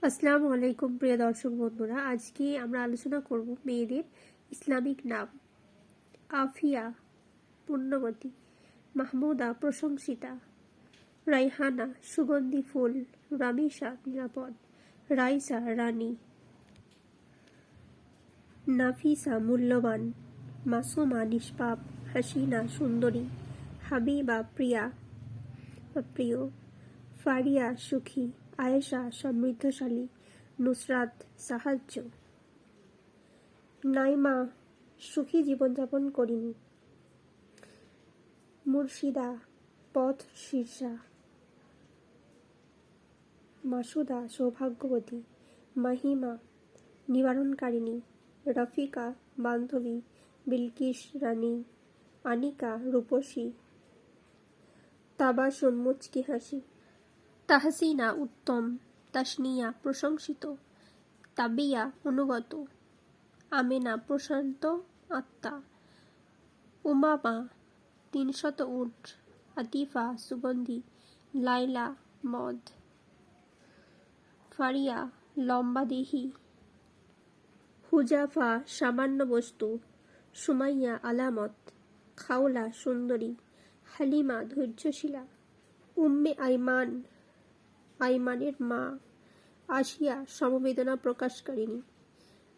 আসসালামু আলাইকুম প্রিয় দর্শক বন্ধুরা, আজকে আমরা আলোচনা করব মেয়েদের ইসলামিক নাম। আফিয়া পুণ্যবতী, মাহমুদা প্রশংসিতা, রাইহানা সুগন্ধি ফুল, রামিসা নিরাপদ, রাইসা রানী, নাফিসা মূল্যবান, মাসুমা নিষ্পাপ, হাসিনা সুন্দরী, হাবিবা প্রিয়া প্রিয়, ফারিয়া সুখী, আয়েশা সমৃদ্ধশালী, নুসরাত সাহায্য, নাইমা সুখী জীবনযাপন করিনি, মুর্শিদা পথ শীর্ষা, মাসুদা সৌভাগ্যবতী, মাহিমা নিবারণকারিণী, রফিকা বান্ধবী, বিলকিস রানী, আনিকা রূপসী, তাবাসুম মুচকি হাসি, তাহসিনা উত্তম, তাসনিয়া প্রশংসিত, তাবিয়া অনুগত, আমেনা প্রশান্ত আত্মা, উমামা ৩০০ উট, আতিফা সুগন্ধি, লাইলা মদ, ফারিয়া লম্বা দেহি, হুজাফা সামান্য বস্তু, সুমাইয়া আলামত, খাওলা সুন্দরী, হালিমা ধৈর্যশীলা, উম্মে আইমান আইমানের মা, আসিয়া সমবেদনা প্রকাশকারিণী,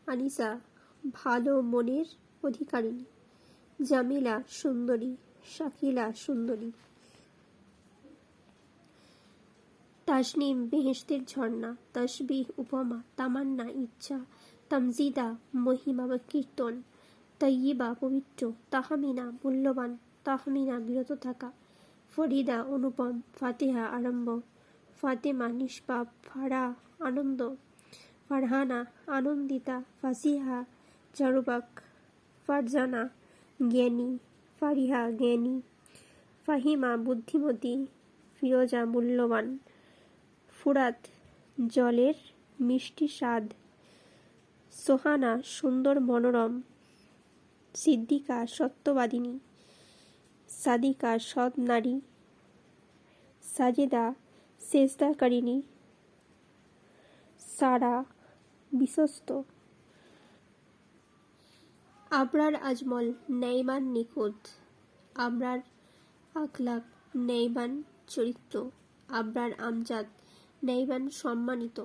আনিসা ভালো মনের অধিকারিণী, জামিলা সুন্দরী, শাকিলা সুন্দরী, তাসনিম বেহেশতের ঝর্ণা, তসবিহ উপমা, তামান্না ইচ্ছা, তামজিদা মহিমা বা কীর্তন, তৈয়িবা পবিত্র, তাহমিনা মূল্যবান, তাহমিনা বিরত থাকা, ফরিদা অনুপম, ফাতেহা আরম্ভ, ফাতেমা নিষ্পাপ, ফারা আনন্দ, ফারহানা আনন্দিতা, ফাসিহা চারুবাক, ফারজানা জ্ঞানী, ফারিহা জ্ঞানী, ফাহিমা বুদ্ধিমতী, ফিরোজা মূল্যবান, ফুরাত জলের মিষ্টি স্বাদ, সোহানা সুন্দর মনোরম, সিদ্দিকা সত্যবাদিনী, সাদিকা সৎ নারী, সাজেদা সেজদাকারিণী, সারা বিশ্বস্ত, আবরার আজমল নেইমান নিখুঁত, আবরার আখলাক নেইমান চরিত্র, আবরার আমজাদ নেইমান সম্মানিত।